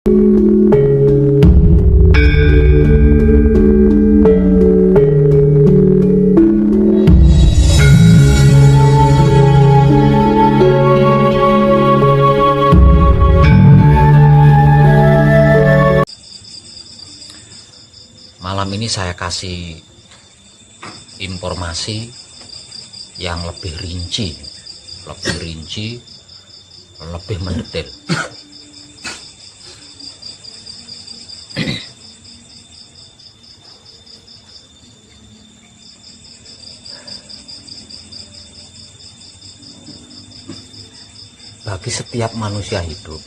Malam ini saya kasih informasi yang lebih rinci, lebih mendetail. Bagi setiap manusia hidup,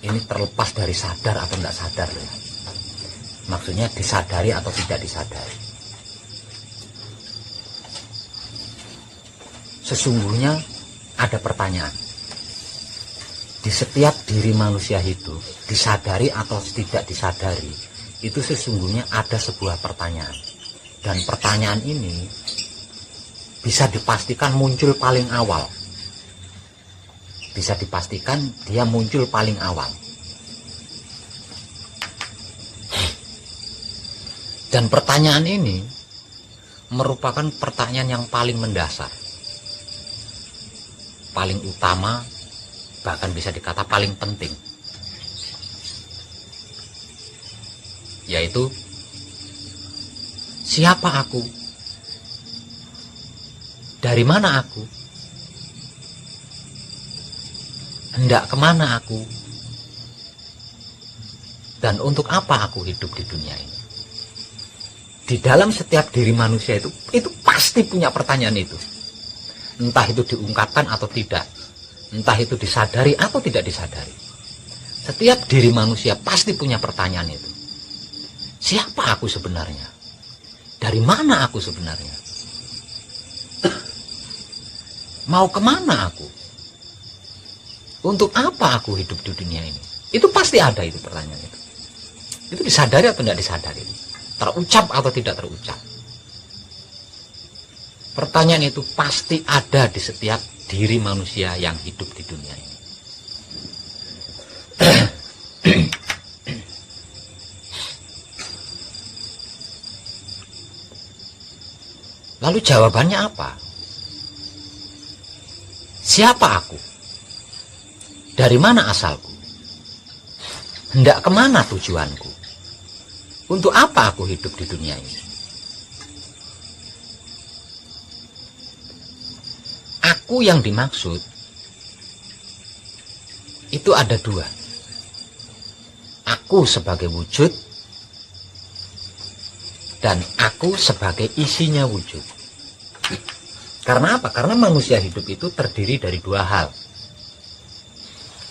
ini terlepas dari sadar atau tidak sadar ya. Maksudnya disadari atau tidak disadari. Sesungguhnya ada pertanyaan. Di setiap diri manusia hidup, disadari atau tidak disadari, itu sesungguhnya ada sebuah pertanyaan. Dan pertanyaan ini bisa dipastikan muncul paling awal. Bisa dipastikan dia muncul paling awal. Dan pertanyaan ini merupakan pertanyaan yang paling mendasar, paling utama, bahkan bisa dikata paling penting, yaitu siapa aku? Dari mana aku? Hendak kemana aku? Dan untuk apa aku hidup di dunia ini? Di dalam setiap diri manusia itu pasti punya pertanyaan itu. Entah itu diungkapkan atau tidak. Entah itu disadari atau tidak disadari. Setiap diri manusia pasti punya pertanyaan itu. Siapa aku sebenarnya? Dari mana aku sebenarnya? Mau kemana aku? Untuk apa aku hidup di dunia ini? Itu pasti ada itu pertanyaan itu. Itu disadari atau tidak disadari? Terucap atau tidak terucap? Pertanyaan itu pasti ada di setiap diri manusia yang hidup di dunia ini. Lalu jawabannya apa? Siapa aku? Dari mana asalku? Hendak kemana tujuanku? Untuk apa aku hidup di dunia ini? Aku yang dimaksud itu ada dua. Aku sebagai wujud dan aku sebagai isinya wujud. Karena apa? Karena manusia hidup itu terdiri dari dua hal,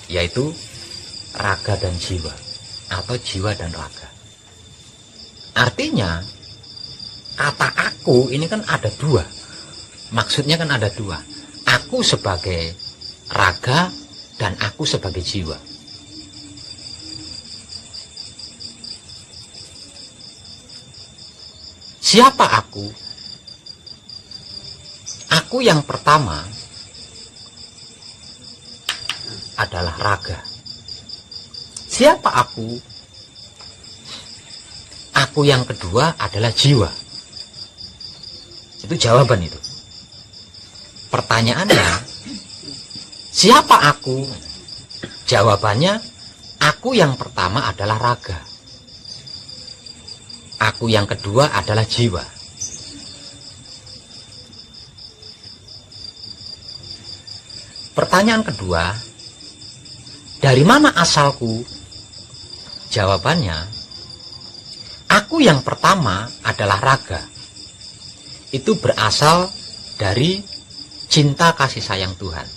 yaitu raga dan jiwa, atau jiwa dan raga. Artinya kata aku ini kan ada dua. Maksudnya kan ada dua. Aku sebagai raga dan aku sebagai jiwa. Siapa aku? Aku yang pertama adalah raga. Siapa aku? Aku yang kedua adalah jiwa. Itu jawaban itu. Pertanyaannya, siapa aku? Jawabannya, aku yang pertama adalah raga. Aku yang kedua adalah jiwa. Pertanyaan kedua, dari mana asalku? Jawabannya, aku yang pertama adalah raga. Itu berasal dari cinta kasih sayang Tuhan.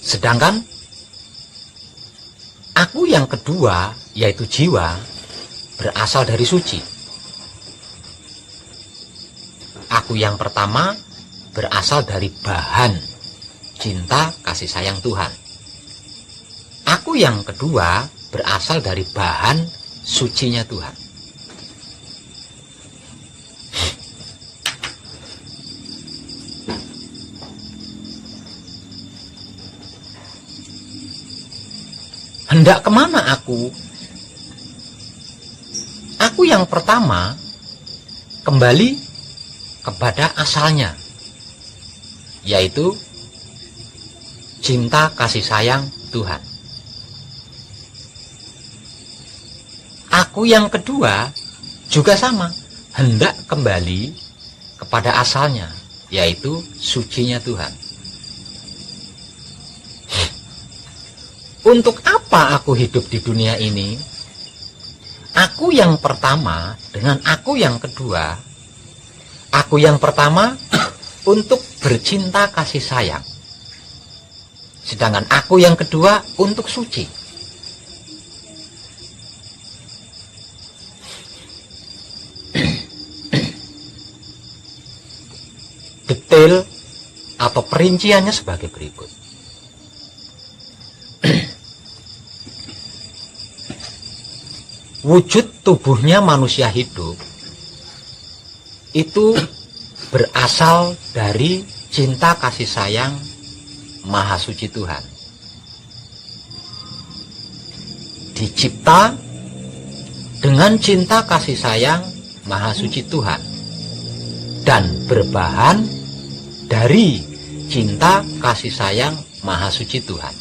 Sedangkan aku yang kedua, yaitu jiwa, berasal dari suci. Aku yang pertama berasal dari bahan cinta kasih sayang Tuhan. Aku yang kedua berasal dari bahan sucinya Tuhan. hendak kemana aku? Aku yang pertama kembali kepada asalnya, yaitu cinta kasih sayang Tuhan. Aku yang kedua juga sama, hendak kembali kepada asalnya, yaitu sucinya Tuhan. Untuk apa aku hidup di dunia ini? Aku yang pertama dengan aku yang kedua. Aku yang pertama untuk bercinta kasih sayang. Sedangkan aku yang kedua untuk suci. Detail atau perinciannya sebagai berikut. Wujud tubuhnya manusia hidup itu berasal dari cinta kasih sayang Maha Suci Tuhan. Dicipta dengan cinta kasih sayang Maha Suci Tuhan dan berbahan dari cinta kasih sayang Maha Suci Tuhan.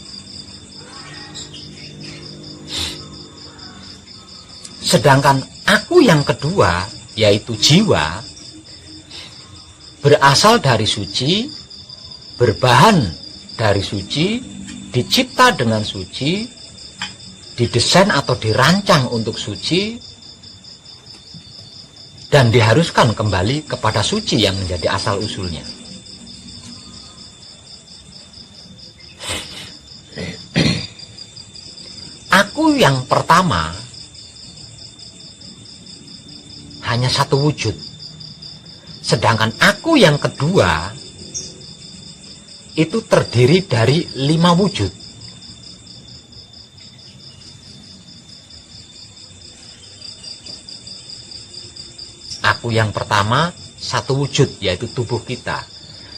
Sedangkan aku yang kedua, yaitu jiwa, berasal dari suci, berbahan dari suci, dicipta dengan suci, didesain atau dirancang untuk suci, dan diharuskan kembali kepada suci yang menjadi asal-usulnya. Aku yang pertama hanya satu wujud, sedangkan aku yang kedua itu terdiri dari 5 wujud. Aku yang pertama satu wujud, yaitu tubuh kita,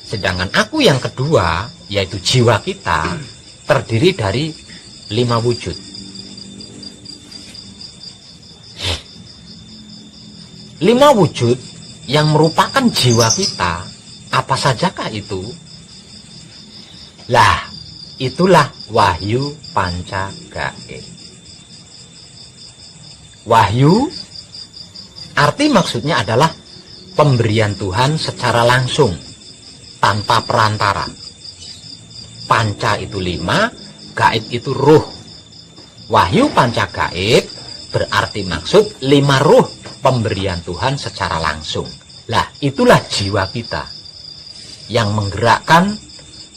sedangkan aku yang kedua, yaitu jiwa kita, terdiri dari 5 wujud. 5 wujud yang merupakan jiwa kita, apa sajakah itu? Lah, itulah wahyu panca gaib. Wahyu, arti maksudnya adalah pemberian Tuhan secara langsung, tanpa perantara. Panca itu 5, gaib itu ruh. Wahyu panca gaib berarti maksud 5 ruh pemberian Tuhan secara langsung. Lah, itulah jiwa kita yang menggerakkan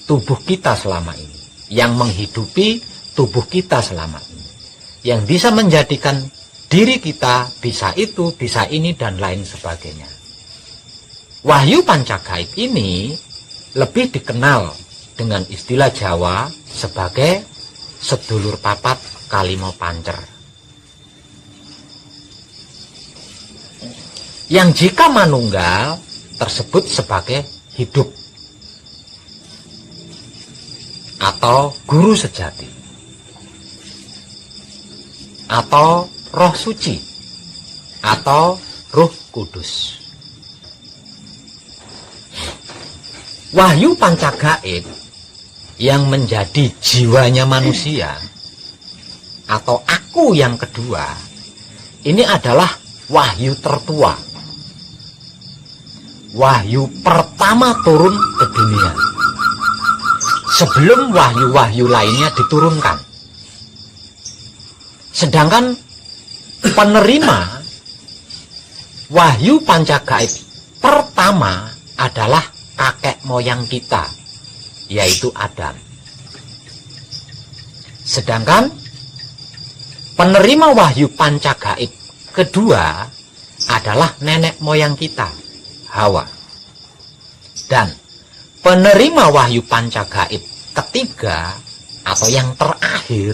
tubuh kita selama ini, yang menghidupi tubuh kita selama ini, yang bisa menjadikan diri kita bisa itu, bisa ini, dan lain sebagainya. Wahyu panca gaib ini lebih dikenal dengan istilah Jawa sebagai sedulur papat kalimo pancer. Yang jika manunggal tersebut sebagai hidup atau guru sejati atau roh suci atau roh kudus. Wahyu panca gaib yang menjadi jiwanya manusia atau aku yang kedua ini adalah wahyu tertua. Wahyu pertama turun ke dunia sebelum wahyu-wahyu lainnya diturunkan. Sedangkan penerima wahyu panca gaib pertama adalah kakek moyang kita, yaitu Adam. Sedangkan penerima wahyu panca gaib kedua adalah nenek moyang kita, Hawa. Dan penerima wahyu panca gaib ketiga atau yang terakhir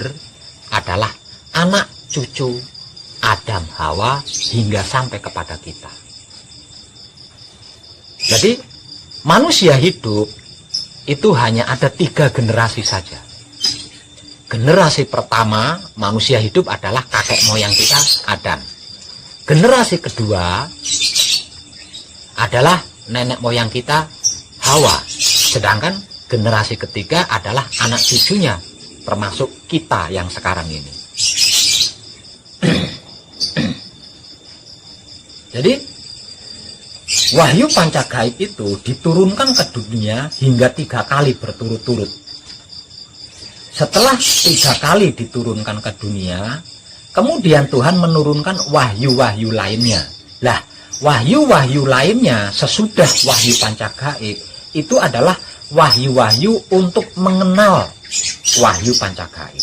adalah anak cucu Adam Hawa hingga sampai kepada kita. Jadi manusia hidup itu hanya ada 3 generasi saja. generasi pertama manusia hidup adalah kakek moyang kita, Adam. Generasi kedua adalah nenek moyang kita, Hawa. Sedangkan generasi ketiga adalah anak cucunya, termasuk kita yang sekarang ini. Jadi wahyu pancagaib itu diturunkan ke dunia hingga 3 kali berturut-turut. Setelah 3 kali diturunkan ke dunia, kemudian Tuhan menurunkan wahyu-wahyu lainnya. Lah, wahyu-wahyu lainnya sesudah wahyu pancagaib itu adalah wahyu-wahyu untuk mengenal wahyu pancagaib.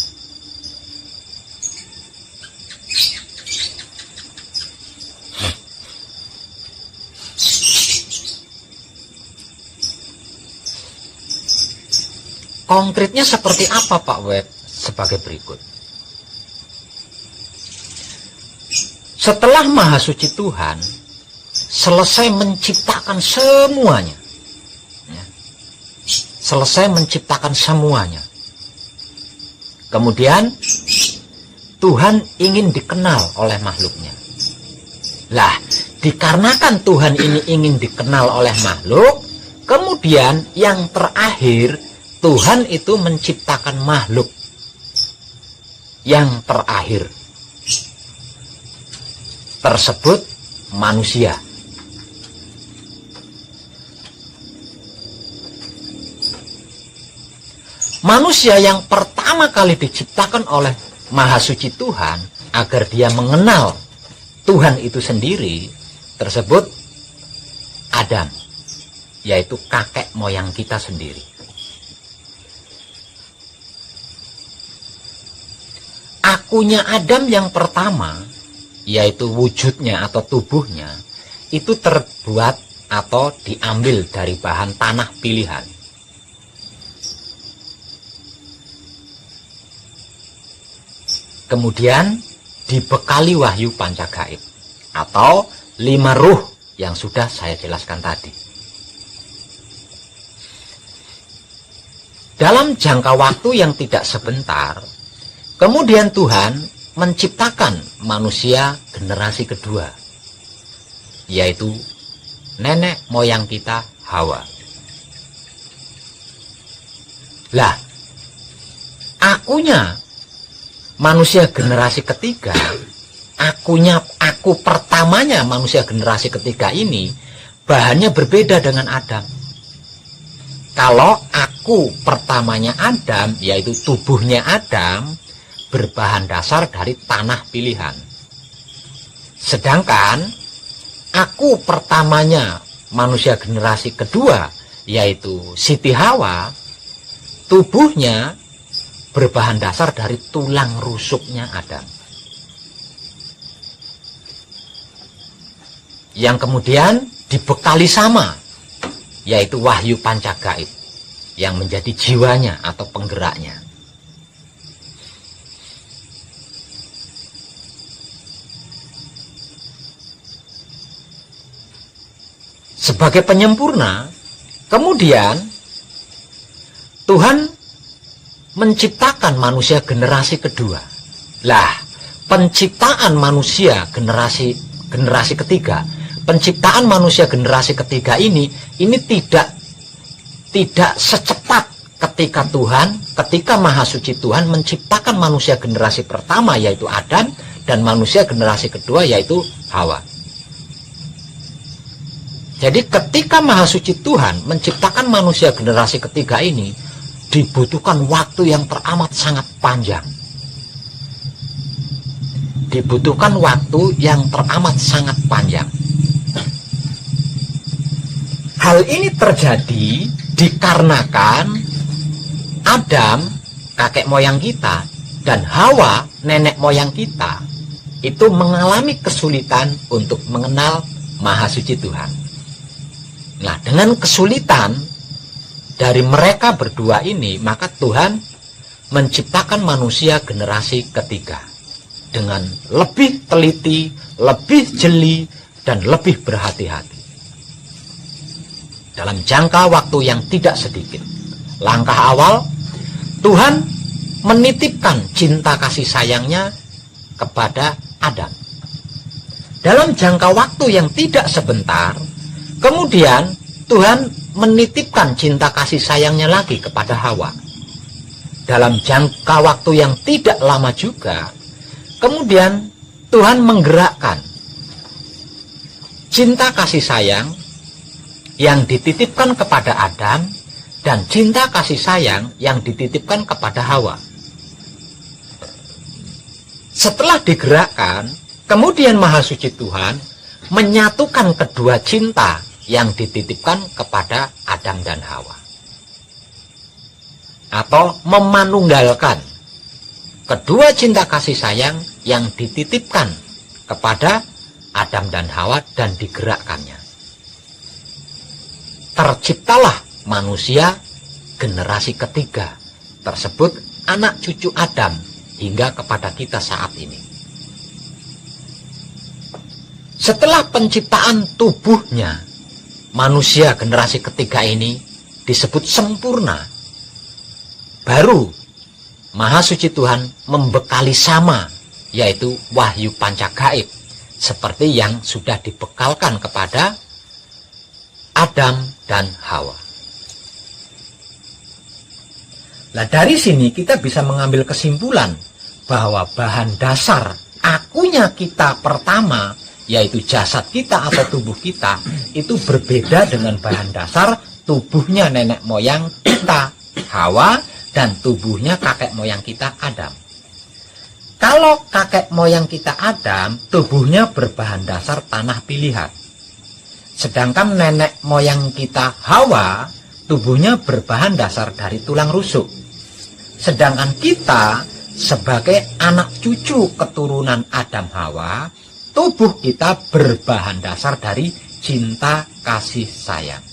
Konkretnya seperti apa Pak Web? Sebagai berikut. Setelah Maha Suci Tuhan selesai menciptakan semuanya, ya, selesai menciptakan semuanya, kemudian Tuhan ingin dikenal oleh makhluknya. Lah, dikarenakan Tuhan ini ingin dikenal oleh makhluk, kemudian yang terakhir Tuhan itu menciptakan makhluk yang terakhir tersebut manusia. Manusia yang pertama kali diciptakan oleh Maha Suci Tuhan agar dia mengenal Tuhan itu sendiri tersebut Adam, yaitu kakek moyang kita sendiri. Akunya Adam yang pertama, yaitu wujudnya atau tubuhnya, itu terbuat atau diambil dari bahan tanah pilihan. Kemudian dibekali wahyu pancagaib atau 5 ruh yang sudah saya jelaskan tadi. Dalam jangka waktu yang tidak sebentar, kemudian Tuhan menciptakan manusia generasi kedua, yaitu nenek moyang kita Hawa. Lah, akunya manusia generasi ketiga, aku pertamanya manusia generasi ketiga ini bahannya berbeda dengan Adam. Kalau aku pertamanya Adam, yaitu tubuhnya Adam, berbahan dasar dari tanah pilihan. Sedangkan aku pertamanya manusia generasi kedua, yaitu Siti Hawa, tubuhnya berbahan dasar dari tulang rusuknya Adam, yang kemudian dibekali sama, yaitu wahyu pancagaib yang menjadi jiwanya atau penggeraknya. Sebagai penyempurna, kemudian Tuhan menciptakan manusia generasi kedua. Lah, penciptaan manusia generasi ketiga, penciptaan manusia generasi ketiga ini tidak secepat ketika Maha Suci Tuhan menciptakan manusia generasi pertama, yaitu Adam, dan manusia generasi kedua, yaitu Hawa. Jadi ketika Maha Suci Tuhan menciptakan manusia generasi ketiga ini, dibutuhkan waktu yang teramat sangat panjang. Dibutuhkan waktu yang teramat sangat panjang. Hal ini terjadi dikarenakan Adam, kakek moyang kita, dan Hawa, nenek moyang kita, itu mengalami kesulitan untuk mengenal Maha Suci Tuhan. Nah, dengan kesulitan dari mereka berdua ini, maka Tuhan menciptakan manusia generasi ketiga dengan lebih teliti, lebih jeli, dan lebih berhati-hati. Dalam jangka waktu yang tidak sedikit. Langkah awal, Tuhan menitipkan cinta kasih sayangnya kepada Adam. Dalam jangka waktu yang tidak sebentar, kemudian Tuhan menitipkan cinta kasih sayangnya lagi kepada Hawa. Dalam jangka waktu yang tidak lama juga, kemudian Tuhan menggerakkan cinta kasih sayang yang dititipkan kepada Adam dan cinta kasih sayang yang dititipkan kepada Hawa. Setelah digerakkan, kemudian Maha Suci Tuhan menyatukan kedua cinta yang dititipkan kepada Adam dan Hawa. Atau memanunggalkan kedua cinta kasih sayang yang dititipkan kepada Adam dan Hawa dan digerakkannya. Terciptalah manusia generasi ketiga, tersebut anak cucu Adam hingga kepada kita saat ini. Setelah penciptaan tubuhnya, manusia generasi ketiga ini disebut sempurna. Baru Maha Suci Tuhan membekali sama, yaitu wahyu pancagaib, seperti yang sudah dibekalkan kepada Adam dan Hawa. Nah, dari sini kita bisa mengambil kesimpulan bahwa bahan dasar akunya kita pertama, yaitu jasad kita atau tubuh kita, itu berbeda dengan bahan dasar tubuhnya nenek moyang kita, Hawa, dan tubuhnya kakek moyang kita, Adam. Kalau kakek moyang kita Adam, tubuhnya berbahan dasar tanah pilihan. Sedangkan nenek moyang kita Hawa, tubuhnya berbahan dasar dari tulang rusuk. Sedangkan kita sebagai anak cucu keturunan Adam Hawa, tubuh kita berbahan dasar dari cinta kasih sayang.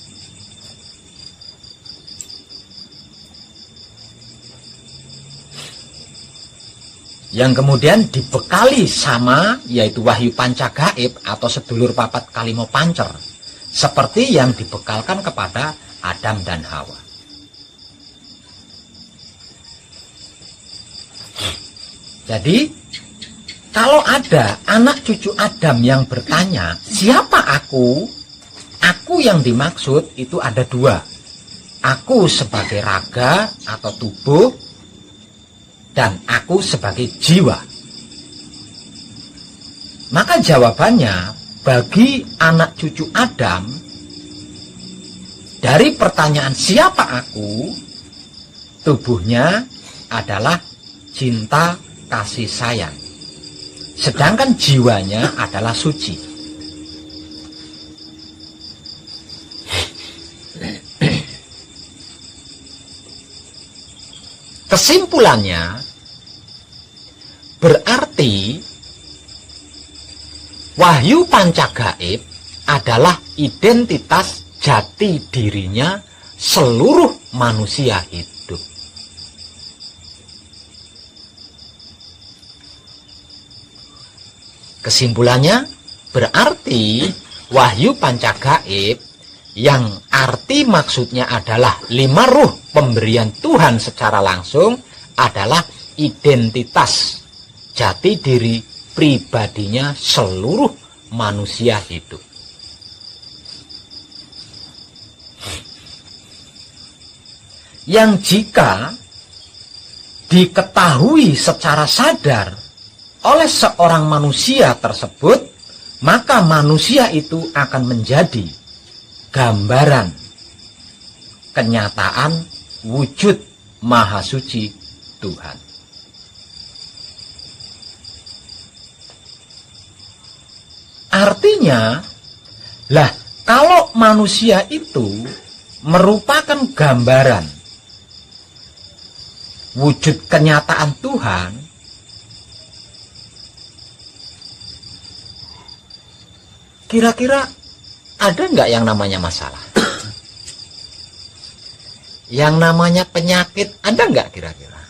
Yang kemudian dibekali sama, yaitu wahyu pancagaib atau sedulur papat kalimo pancer, seperti yang dibekalkan kepada Adam dan Hawa. Jadi, kalau ada anak cucu Adam yang bertanya, siapa aku? Aku yang dimaksud itu ada dua. Aku sebagai raga atau tubuh, dan aku sebagai jiwa. Maka jawabannya, bagi anak cucu Adam, dari pertanyaan siapa aku, tubuhnya adalah cinta kasih sayang. Sedangkan jiwanya adalah suci. Kesimpulannya, berarti wahyu pancagaib adalah identitas jati dirinya seluruh manusia hidup. Kesimpulannya, berarti wahyu pancagaib yang arti maksudnya adalah 5 ruh pemberian Tuhan secara langsung adalah identitas jati diri pribadinya seluruh manusia hidup. Yang jika diketahui secara sadar oleh seorang manusia tersebut, maka manusia itu akan menjadi gambaran kenyataan wujud Maha Suci Tuhan. Artinya, lah kalau manusia itu merupakan gambaran wujud kenyataan Tuhan, kira-kira ada nggak yang namanya masalah? Yang namanya penyakit ada nggak kira-kira?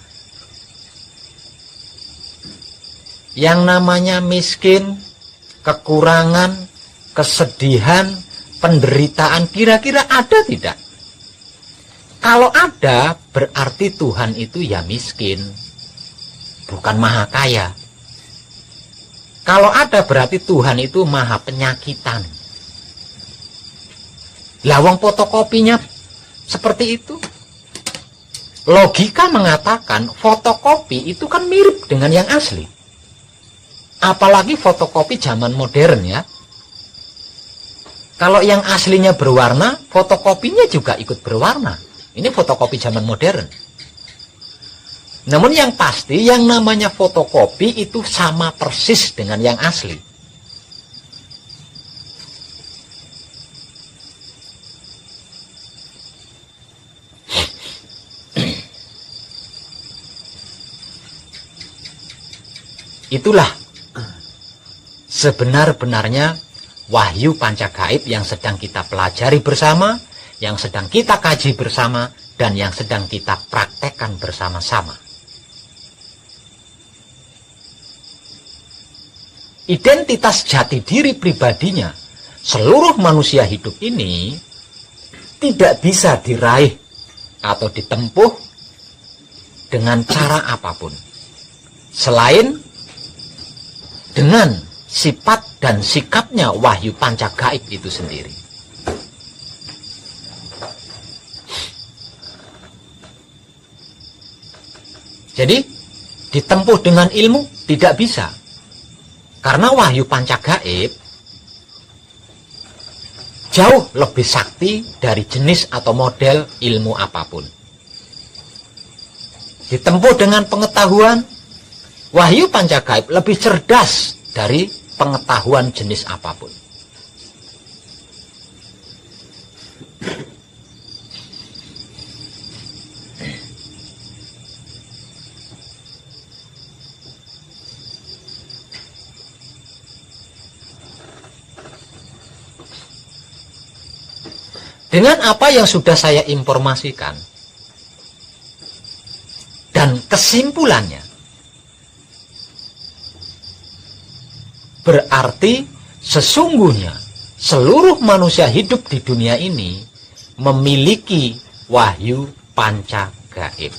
Yang namanya miskin, kekurangan, kesedihan, penderitaan kira-kira ada tidak? Kalau ada, berarti Tuhan itu ya miskin, bukan maha kaya. Kalau ada berarti Tuhan itu maha penyakitan. Lawang fotokopinya seperti itu. Logika mengatakan fotokopi itu kan mirip dengan yang asli. Apalagi fotokopi zaman modern ya. Kalau yang aslinya berwarna, fotokopinya juga ikut berwarna. Ini fotokopi zaman modern. Namun yang pasti yang namanya fotokopi itu sama persis dengan yang asli. Itulah sebenar-benarnya wahyu pancagaib yang sedang kita pelajari bersama, yang sedang kita kaji bersama, dan yang sedang kita praktekkan bersama-sama. Identitas jati diri pribadinya seluruh manusia hidup ini tidak bisa diraih atau ditempuh dengan cara apapun selain dengan sifat dan sikapnya wahyu pancagaib itu sendiri. Jadi ditempuh dengan ilmu tidak bisa. Karena wahyu pancagaib jauh lebih sakti dari jenis atau model ilmu apapun. Ditempuh dengan pengetahuan, wahyu pancagaib lebih cerdas dari pengetahuan jenis apapun. Dengan apa yang sudah saya informasikan dan kesimpulannya, berarti sesungguhnya seluruh manusia hidup di dunia ini memiliki wahyu pancagaib.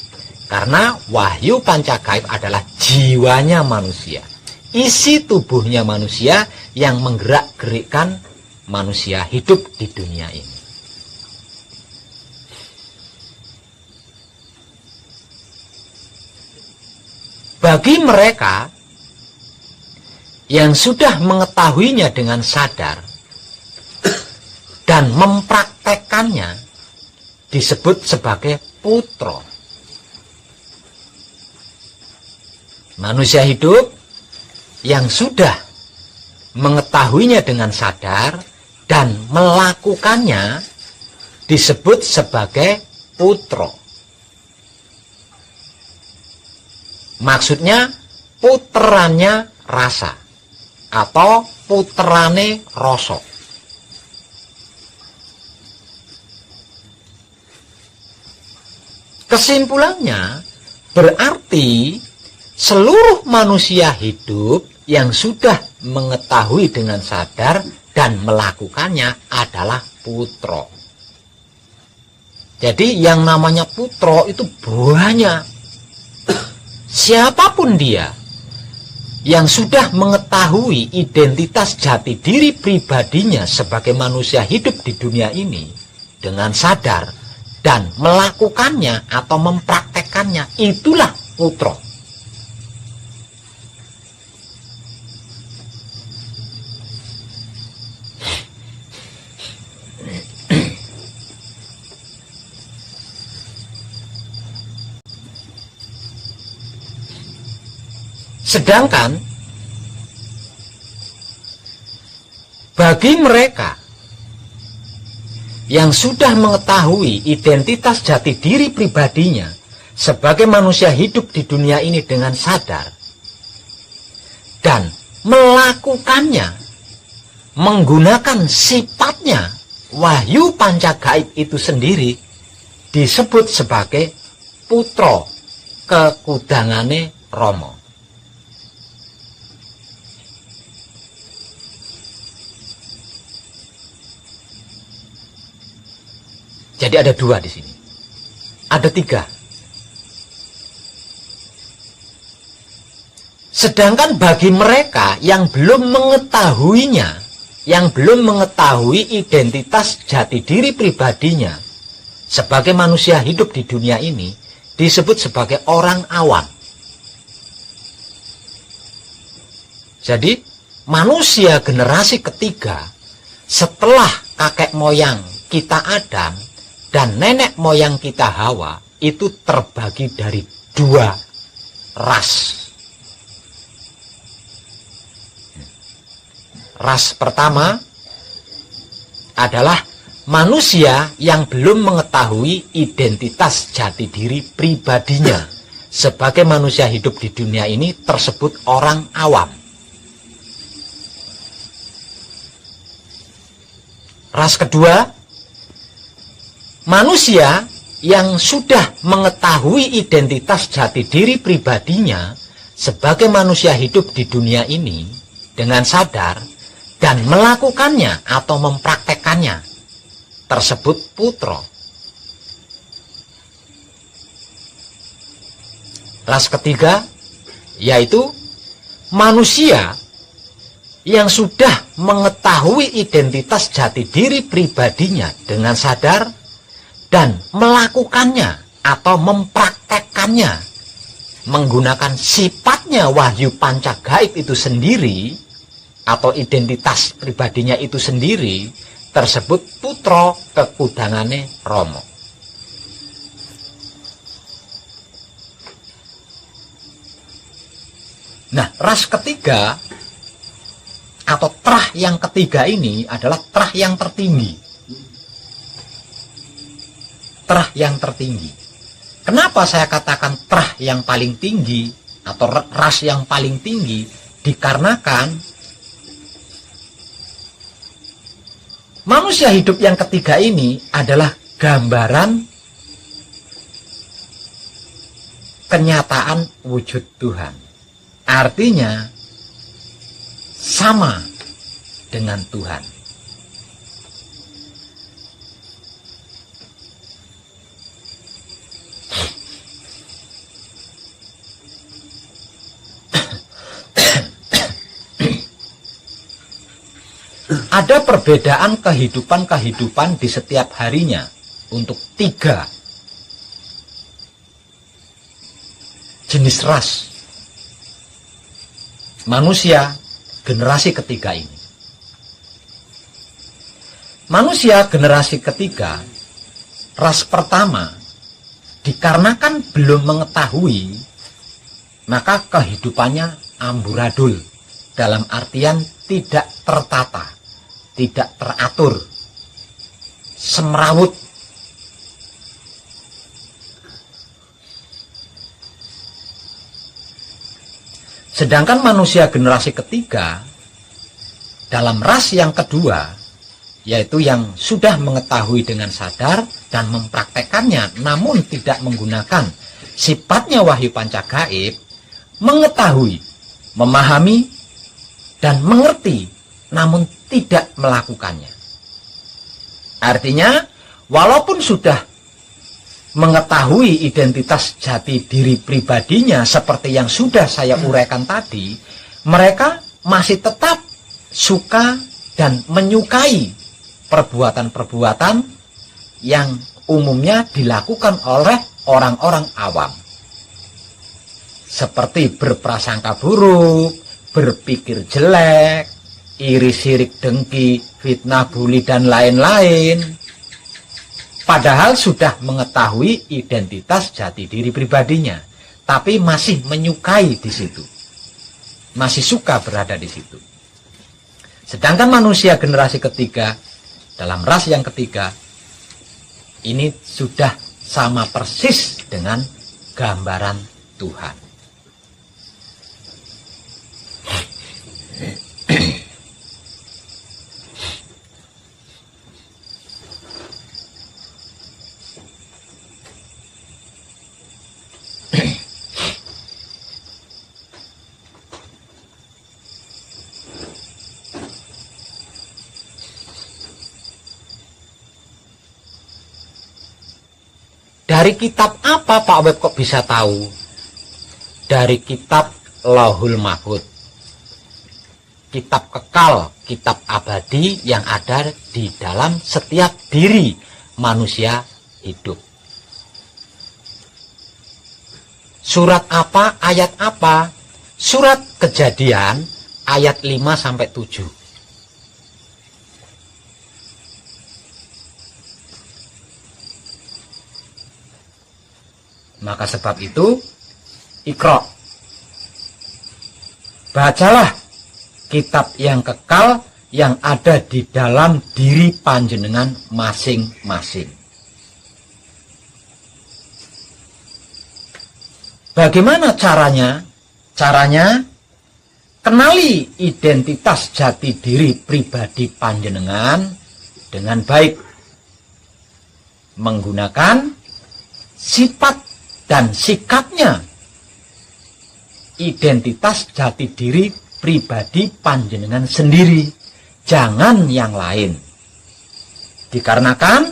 Karena wahyu pancagaib adalah jiwanya manusia, isi tubuhnya manusia yang menggerak-gerikkan manusia hidup di dunia ini. Bagi mereka yang sudah mengetahuinya dengan sadar dan mempraktekkannya disebut sebagai putra. Manusia hidup yang sudah mengetahuinya dengan sadar dan melakukannya disebut sebagai putra. Maksudnya puterannya rasa atau puterane rasa. Kesimpulannya berarti seluruh manusia hidup yang sudah mengetahui dengan sadar dan melakukannya adalah putra. Jadi yang namanya putra itu banyak. Siapapun dia yang sudah mengetahui identitas jati diri pribadinya sebagai manusia hidup di dunia ini dengan sadar dan melakukannya atau mempraktekkannya, itulah putra. Sedangkan bagi mereka yang sudah mengetahui identitas jati diri pribadinya sebagai manusia hidup di dunia ini dengan sadar dan melakukannya menggunakan sifatnya wahyu pancagaib itu sendiri, disebut sebagai putra kekudangane Rama. Jadi ada dua di sini. Ada tiga. Sedangkan bagi mereka yang belum mengetahuinya, yang belum mengetahui identitas jati diri pribadinya sebagai manusia hidup di dunia ini, disebut sebagai orang awam. Jadi manusia generasi ketiga setelah kakek moyang kita Adam dan nenek moyang kita Hawa itu terbagi dari dua ras. Ras pertama adalah manusia yang belum mengetahui identitas jati diri pribadinya sebagai manusia hidup di dunia ini, tersebut orang awam. Ras kedua, manusia yang sudah mengetahui identitas jati diri pribadinya sebagai manusia hidup di dunia ini dengan sadar dan melakukannya atau mempraktekannya, tersebut putra. Ras ketiga yaitu manusia yang sudah mengetahui identitas jati diri pribadinya dengan sadar dan melakukannya atau mempraktekkannya menggunakan sifatnya wahyu panca gaib itu sendiri atau identitas pribadinya itu sendiri, tersebut putra kekudangane Rama. Nah, ras ketiga atau terah yang ketiga ini adalah terah yang tertinggi. Terah yang tertinggi. Kenapa saya katakan terah yang paling tinggi atau ras yang paling tinggi? Dikarenakan manusia hidup yang ketiga ini adalah gambaran kenyataan wujud Tuhan. Artinya sama dengan Tuhan. Ada perbedaan kehidupan-kehidupan di setiap harinya untuk 3 jenis ras manusia generasi ketiga ini. Manusia generasi ketiga, ras pertama, dikarenakan belum mengetahui, maka kehidupannya amburadul, dalam artian tidak tertata, tidak teratur, semrawut. Sedangkan manusia generasi ketiga, dalam ras yang kedua, yaitu yang sudah mengetahui dengan sadar dan mempraktekannya, namun tidak menggunakan sifatnya wahyu panca gaib, mengetahui, memahami, dan mengerti, namun tidak melakukannya. Artinya, walaupun sudah mengetahui identitas jati diri pribadinya seperti yang sudah saya uraikan tadi, mereka masih tetap suka dan menyukai perbuatan-perbuatan yang umumnya dilakukan oleh orang-orang awam. Seperti berprasangka buruk, berpikir jelek, iri sirik dengki, fitnah bully, dan lain-lain. Padahal sudah mengetahui identitas jati diri pribadinya, tapi masih menyukai di situ. Masih suka berada di situ. Sedangkan manusia generasi ketiga, dalam ras yang ketiga, ini sudah sama persis dengan gambaran Tuhan. Dari kitab apa Pak Web kok bisa tahu? Dari kitab Lauhul Mahfuz. Kitab kekal, kitab abadi yang ada di dalam setiap diri manusia hidup. Surat apa, ayat apa? Surat Kejadian ayat 5-7. Maka sebab itu, Iqra, bacalah kitab yang kekal yang ada di dalam diri panjenengan masing-masing. Bagaimana caranya? Caranya, kenali identitas jati diri pribadi panjenengan dengan baik, menggunakan sifat dan sikapnya identitas jati diri pribadi panjenengan sendiri, jangan yang lain. Dikarenakan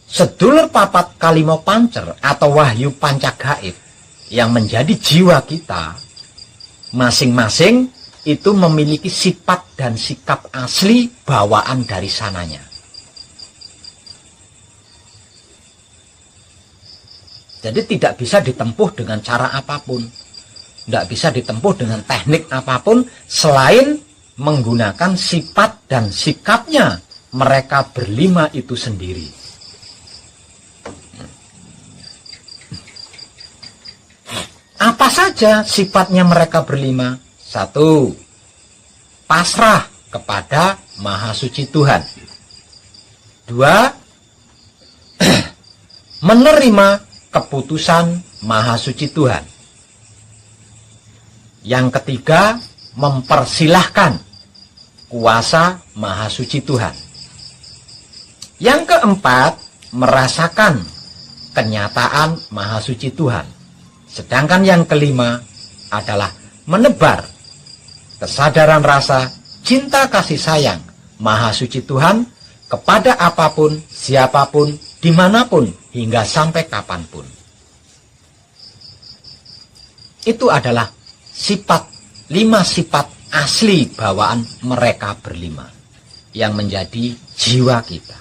sedulur papat kalimo pancer atau wahyu pancagaib yang menjadi jiwa kita, masing-masing itu memiliki sifat dan sikap asli bawaan dari sananya. Jadi tidak bisa ditempuh dengan cara apapun. Tidak bisa ditempuh dengan teknik apapun selain menggunakan sifat dan sikapnya mereka berlima itu sendiri. Apa saja sifatnya mereka berlima? 1. Pasrah kepada Maha Suci Tuhan. 2. Menerima keputusan Maha Suci Tuhan. Yang ketiga, mempersilahkan kuasa Maha Suci Tuhan. Yang keempat, merasakan kenyataan Maha Suci Tuhan. Sedangkan yang kelima adalah menebar kesadaran rasa cinta kasih sayang Maha Suci Tuhan kepada apapun, siapapun, dimanapun, hingga sampai kapanpun. Itu adalah 5 sifat asli bawaan mereka berlima yang menjadi jiwa kita.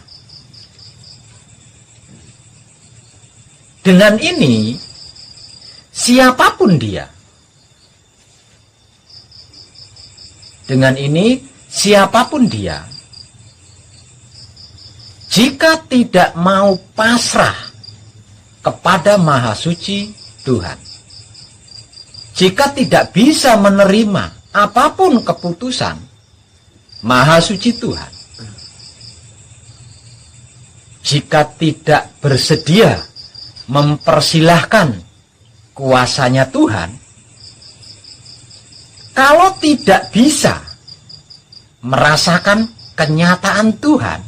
Dengan ini, siapapun dia, jika tidak mau pasrah kepada Maha Suci Tuhan, jika tidak bisa menerima apapun keputusan Maha Suci Tuhan, jika tidak bersedia mempersilahkan kuasanya Tuhan, kalau tidak bisa merasakan kenyataan Tuhan,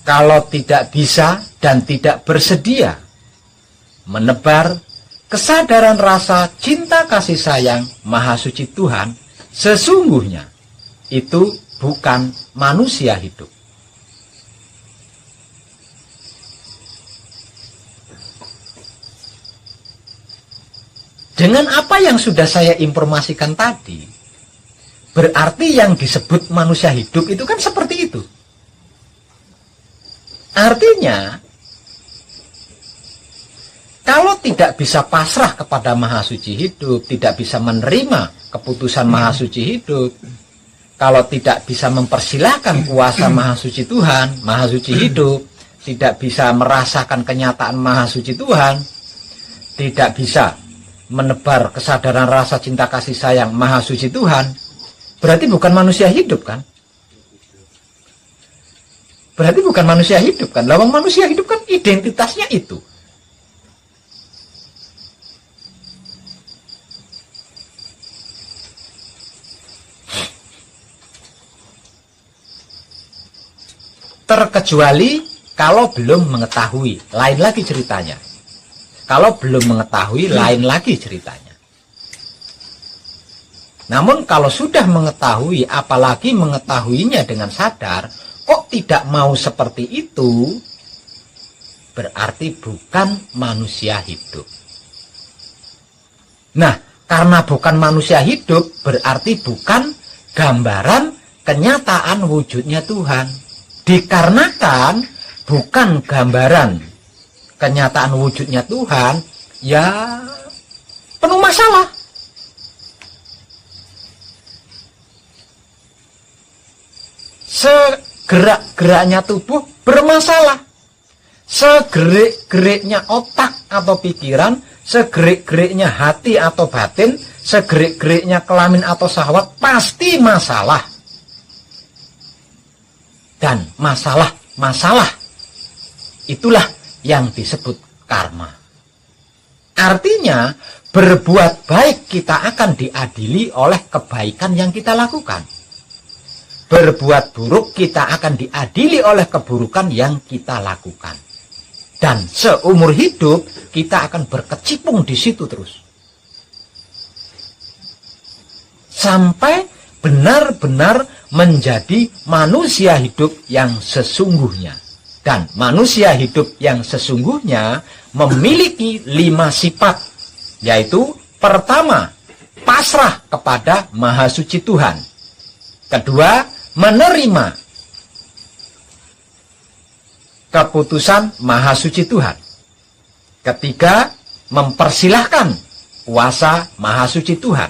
kalau tidak bisa dan tidak bersedia menebar kesadaran rasa cinta kasih sayang Maha Suci Tuhan, sesungguhnya itu bukan manusia hidup. Dengan apa yang sudah saya informasikan tadi, berarti yang disebut manusia hidup itu kan seperti itu. Artinya, kalau tidak bisa pasrah kepada Maha Suci hidup, tidak bisa menerima keputusan Maha Suci hidup, kalau tidak bisa mempersilahkan kuasa Maha Suci Tuhan, Maha Suci hidup, tidak bisa merasakan kenyataan Maha Suci Tuhan, tidak bisa menebar kesadaran rasa cinta kasih sayang Maha Suci Tuhan, berarti bukan manusia hidup kan? Berarti bukan manusia hidup kan? Lawang manusia hidup kan identitasnya itu. Terkecuali kalau belum mengetahui, lain lagi ceritanya. Kalau belum mengetahui, lain lagi ceritanya. Namun kalau sudah mengetahui, apalagi mengetahuinya dengan sadar, kok tidak mau seperti itu, berarti bukan manusia hidup. Nah, karena bukan manusia hidup, berarti bukan gambaran kenyataan wujudnya Tuhan. Dikarenakan bukan gambaran kenyataan wujudnya Tuhan, ya penuh masalah. Segerak-geraknya tubuh bermasalah. Segerik-geriknya otak atau pikiran, segerik-geriknya hati atau batin, segerik-geriknya kelamin atau syahwat pasti masalah. Dan masalah itulah yang disebut karma. Artinya, berbuat baik kita akan diadili oleh kebaikan yang kita lakukan. Berbuat buruk kita akan diadili oleh keburukan yang kita lakukan. Dan seumur hidup kita akan berkecimpung di situ terus. Sampai benar-benar menjadi manusia hidup yang sesungguhnya. Dan manusia hidup yang sesungguhnya memiliki 5 sifat. Yaitu pertama, pasrah kepada Maha Suci Tuhan. Kedua, menerima keputusan Maha Suci Tuhan. Ketiga, mempersilahkan kuasa Maha Suci Tuhan.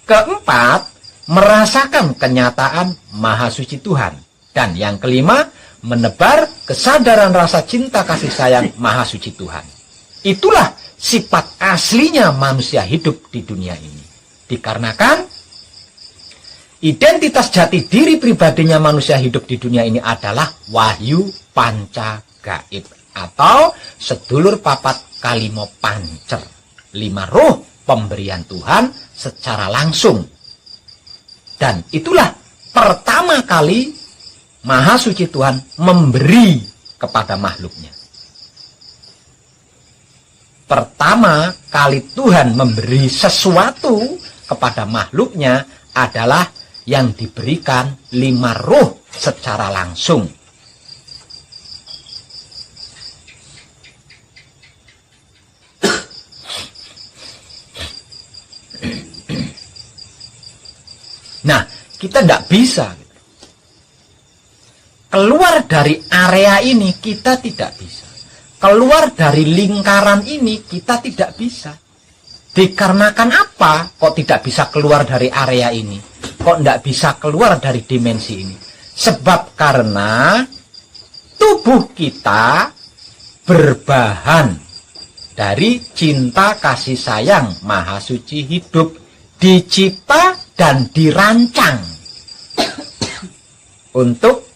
Keempat, merasakan kenyataan Maha Suci Tuhan. Dan yang kelima, menebar kesadaran rasa cinta kasih sayang Maha Suci Tuhan. Itulah sifat aslinya manusia hidup di dunia ini. Dikarenakan identitas jati diri pribadinya manusia hidup di dunia ini adalah wahyu panca gaib atau sedulur papat kalimo pancer, 5 roh pemberian Tuhan secara langsung. Dan itulah pertama kali Maha Suci Tuhan memberi kepada makhluknya. Pertama kali Tuhan memberi sesuatu kepada makhluknya adalah yang diberikan 5 roh secara langsung. Nah, kita tidak bisa keluar dari area ini, kita tidak bisa. Keluar dari lingkaran ini, kita tidak bisa. Dikarenakan apa? Kok tidak bisa keluar dari area ini? Kok tidak bisa keluar dari dimensi ini? Sebab karena tubuh kita berbahan dari cinta kasih sayang Maha Suci hidup, dicipta dan dirancang untuk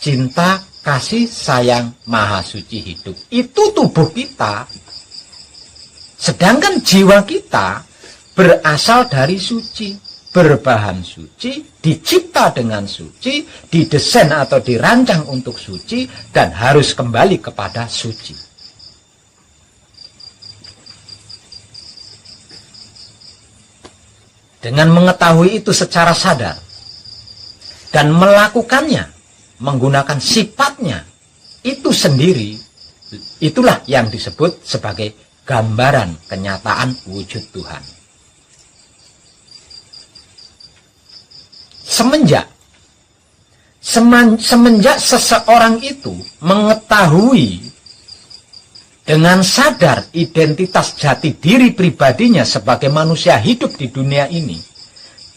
cinta kasih sayang Maha Suci hidup. Itu tubuh kita. Sedangkan jiwa kita berasal dari suci, berbahan suci, dicipta dengan suci, didesain atau dirancang untuk suci, dan harus kembali kepada suci. Dengan mengetahui itu secara sadar dan melakukannya menggunakan sifatnya itu sendiri, itulah yang disebut sebagai gambaran kenyataan wujud Tuhan. Semenjak seseorang itu mengetahui dengan sadar identitas jati diri pribadinya sebagai manusia hidup di dunia ini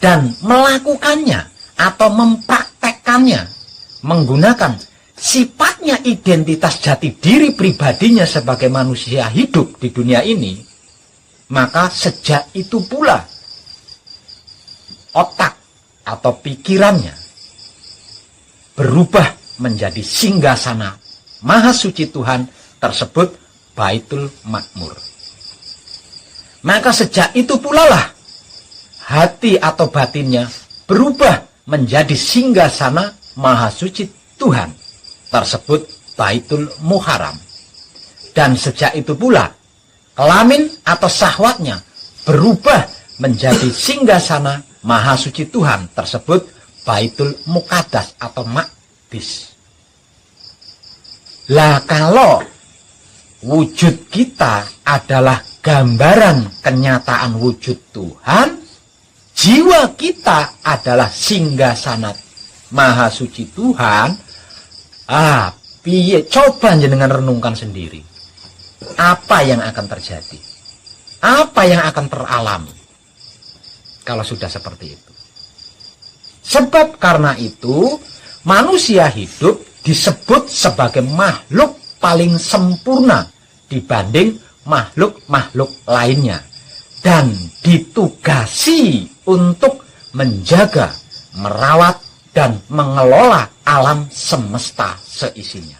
dan melakukannya atau mempraktekkannya menggunakan sifatnya identitas jati diri pribadinya sebagai manusia hidup di dunia ini, maka sejak itu pula otak atau pikirannya berubah menjadi singgasana Maha Suci Tuhan tersebut Baitul Makmur. Maka sejak itu pula lah hati atau batinnya berubah menjadi singgasana Maha Suci Tuhan tersebut Baitul Muharram. Dan sejak itu pula kelamin atau syahwatnya berubah menjadi singgasana Maha Suci Tuhan tersebut Baitul Muqaddas atau Maqdis. Lah kalau wujud kita adalah gambaran kenyataan wujud Tuhan, jiwa kita adalah singgasana Maha Suci Tuhan. Piye, coba jenengan renungkan sendiri. Apa yang akan terjadi? Apa yang akan teralami kalau sudah seperti itu? Sebab karena itu, manusia hidup disebut sebagai makhluk paling sempurna dibanding makhluk-makhluk lainnya, dan ditugasi untuk menjaga, merawat, dan mengelola alam semesta seisinya.